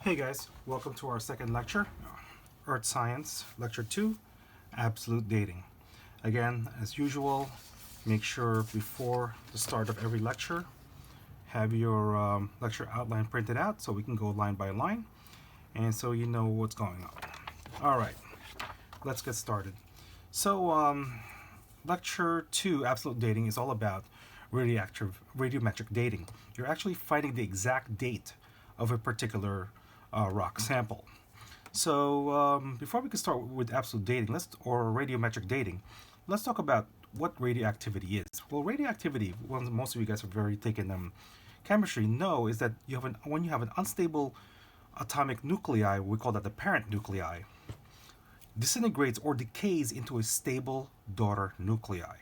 Hey guys, welcome to our second lecture, Earth Science, Lecture 2, Absolute Dating. Again, as usual, make sure before the start of every lecture, have your lecture outline printed out so we can go line by line and so you know what's going on. Alright, let's get started. So, Lecture 2, Absolute Dating, is all about radiometric dating. You're actually finding the exact date of a particular rock sample. So before we can start with absolute dating, or radiometric dating, let's talk about what radioactivity is. Well, radioactivity, well, most of you guys have very taken chemistry, know is that when you have an unstable atomic nuclei, we call that the parent nuclei, disintegrates or decays into a stable daughter nuclei.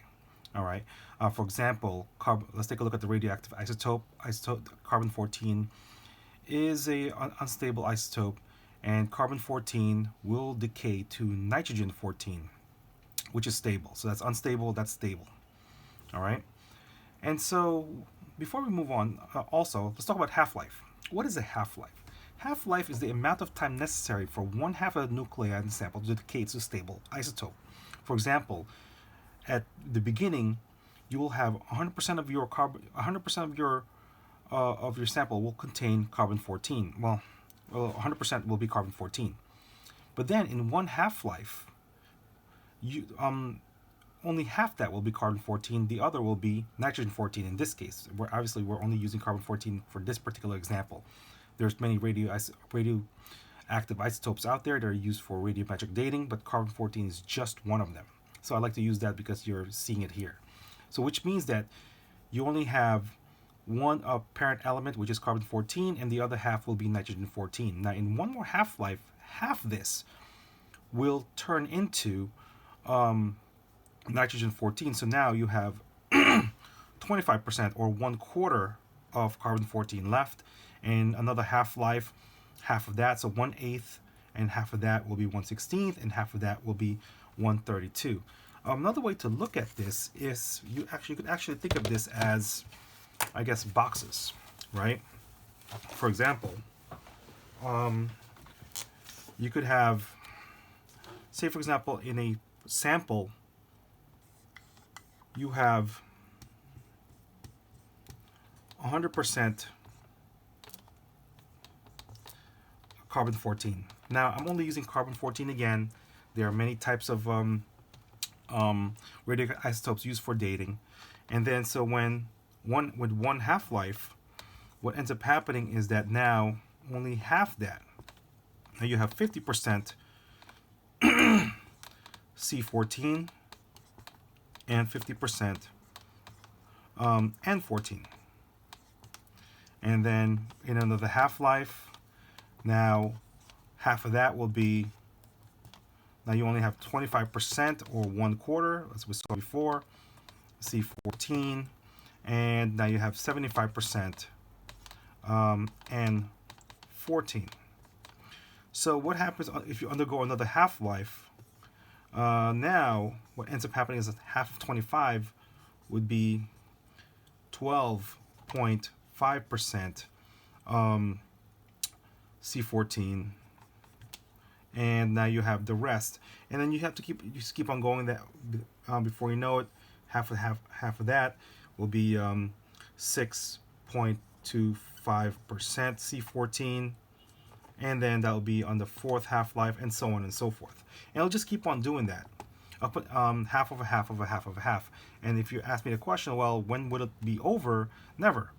All right. For example, let's take a look at the radioactive isotope. Isotope carbon 14 is a unstable isotope, and carbon 14 will decay to nitrogen 14, which is stable. So that's unstable, that's stable. All right. And so before we move on, also let's talk about half-life. What is a half-life? Half-life is the amount of time necessary for one half of the nuclei in the sample to decay to a stable isotope. For example, at the beginning, you will have 100% of your 100% of your sample will contain carbon 14. Well, 100% will be carbon 14. But then in one half-life, you only half that will be carbon 14. The other will be nitrogen 14. In this case, we're only using carbon 14 for this particular example. There's many radioactive isotopes out there that are used for radiometric dating, but carbon 14 is just one of them. So I like to use that because you're seeing it here. So which means that you only have one parent element, which is carbon 14, and the other half will be nitrogen 14. Now, in one more half-life, half this will turn into nitrogen 14. So now you have 25% or 1/4 of carbon 14 left, and another half-life, half of that, so 1/8, and half of that will be 1/16, and half of that will be 1/32. Another way to look at this is you could actually think of this as, I guess, boxes, right? For example, you could have, say for example, in a sample, you have 100% carbon 14. Now, I'm only using carbon 14 again. There are many types of radioisotopes used for dating. And then, so with one half-life, what ends up happening is that now only half that. Now you have 50% C14 and 50% N14. And then in another half-life, now half of that will be, now you only have 25% or 1/4, as we saw before, C14, and now you have 75% N14. So what happens if you undergo another half-life? Now what ends up happening is that half of 25 would be 12.5% C14, and now you have the rest, and then you just keep on going. That before you know it, half of that will be 6.25% C14, and then that will be on the fourth half-life, and so on and so forth. And it'll just keep on doing that. I'll put half of a half of a half of a half. And if you ask me the question, well, when would it be over? Never,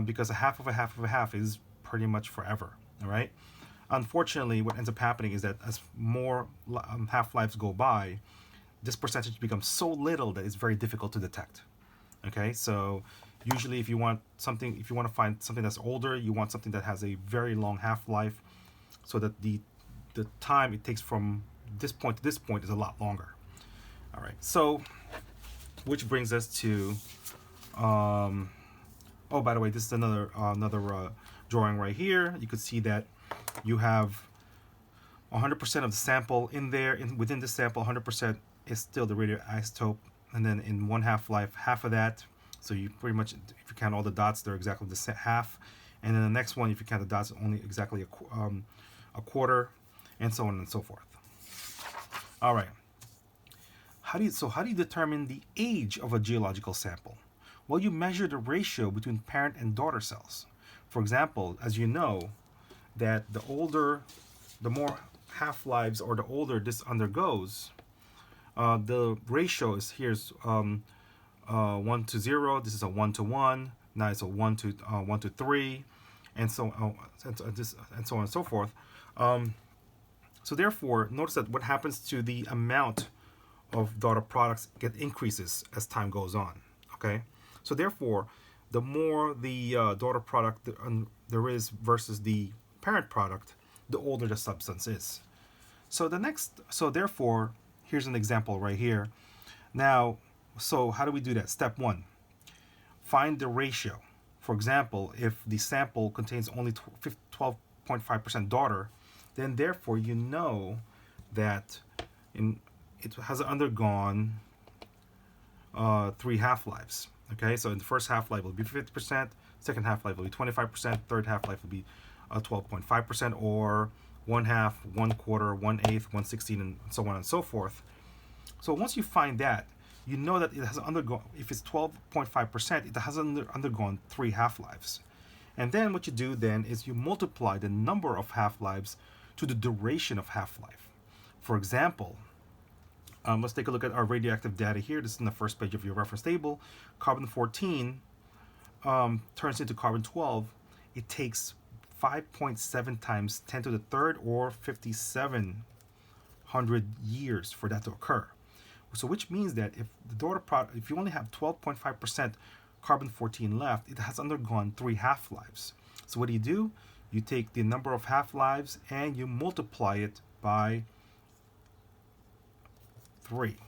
because a half of a half of a half is pretty much forever. All right. Unfortunately, what ends up happening is that as more half-lives go by, this percentage becomes so little that it's very difficult to detect. Okay, so usually if you want to find something that's older, you want something that has a very long half-life, so that the time it takes from this point to this point is a lot longer. All right, so which brings us to, oh, by the way, this is another drawing right here. You could see that you have 100% of the sample in there. Within the sample, 100% is still the radioisotope, and then in one half-life, half of that. So you pretty much, if you count all the dots, they're exactly the half. and then the next one, if you count the dots, only exactly a quarter, and so on and so forth. All right. How do you determine the age of a geological sample? Well, you measure the ratio between parent and daughter cells. For example, as you know, that the more half-lives, or the older this undergoes, the ratio is here's 1 to 0. This is a 1 to 1. Now it's a 1 to 3, and so and so on and so forth. So therefore, notice that what happens to the amount of daughter products increases as time goes on. Okay, so therefore, the more the daughter product there is versus the parent product, the older the substance is. So therefore, here's an example right here. Now, so how do we do that? Step 1, find the ratio. For example, if the sample contains only 12.5% daughter, then therefore you know that it has undergone 3 half-lives. Okay, so in the first half-life will be 50%, second half-life will be 25%, third half-life will be 12.5%, or 1/2, 1/4, 1/8, 1/16, and so on and so forth. So once you find that, you know that it has undergone, if it's 12.5%, it has undergone 3 half-lives. And then what you do then is you multiply the number of half-lives to the duration of half-life. For example, let's take a look at our radioactive data here. This is in the first page of your reference table. Carbon-14 turns into carbon-12. It takes 5.7 times 10 to the third, or 5,700 years for that to occur. So which means that if the daughter product, if you only have 12.5% carbon-14 left, it has undergone 3 half-lives. So what do? You take the number of half-lives and you multiply it by 3.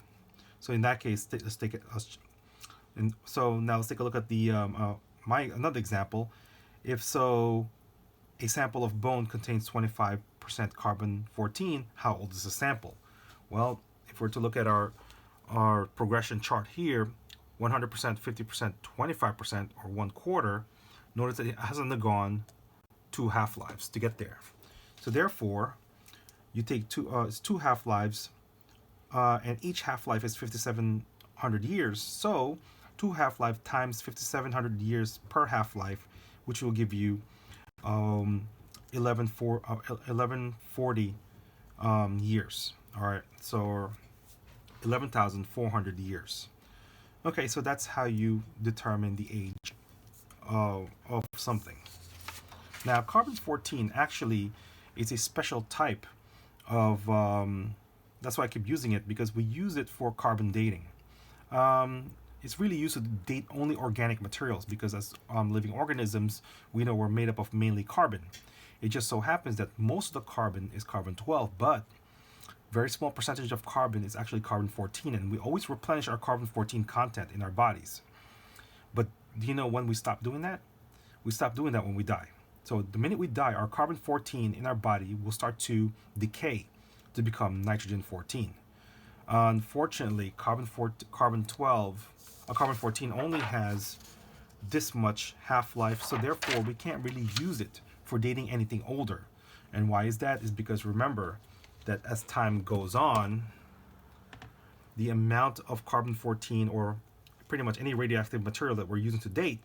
So in that case, let's take it. And so now let's take a look at the another example. If so, a sample of bone contains 25% carbon-14. How old is the sample? Well, if we're to look at our progression chart here, 100%, 50%, 25%, or 1/4, notice that it has undergone 2 half-lives to get there. So therefore, you take it's 2 half-lives, and each half-life is 5,700 years. So 2 half-life times 5,700 years per half-life, which will give you 1140 years. All right, so 11,400 years. Okay, so that's how you determine the age of something. Now, carbon-14 actually is a special type of, that's why I keep using it, because we use it for carbon dating. It's really used to date only organic materials, because as living organisms, we know we're made up of mainly carbon. It just so happens that most of the carbon is carbon-12, but very small percentage of carbon is actually carbon-14, and we always replenish our carbon-14 content in our bodies. But do you know when we stop doing that? We stop doing that when we die. So the minute we die, our carbon-14 in our body will start to decay to become nitrogen-14. Unfortunately, carbon-14 only has this much half-life, so therefore we can't really use it for dating anything older. And why is that? Is because remember that as time goes on, the amount of carbon-14, or pretty much any radioactive material that we're using to date,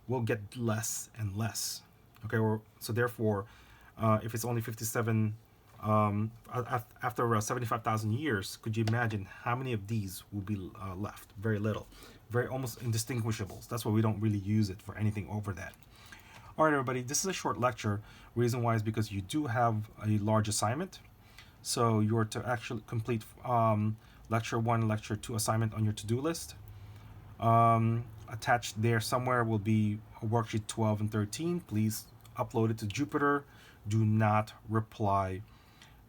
will get less and less. Okay, so therefore, if it's only 57, after 75,000 years, could you imagine how many of these will be left? Very little, very almost indistinguishable. That's why we don't really use it for anything over that. All right, everybody, this is a short lecture. Reason why is because you do have a large assignment. So you're to actually complete lecture 1, lecture 2 assignment on your to-do list. Attached there somewhere will be worksheet 12 and 13. Please upload it to Jupyter. Do not reply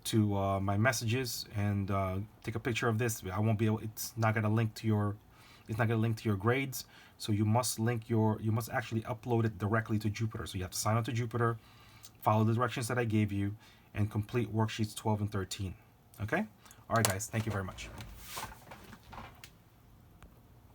to my messages, and take a picture of this. I won't be able. It's not going to link to your. It's not going to link to your grades. So you must actually upload it directly to Jupyter. So you have to sign up to Jupyter, follow the directions that I gave you, and complete worksheets 12 and 13. Okay? All right, guys. Thank you very much.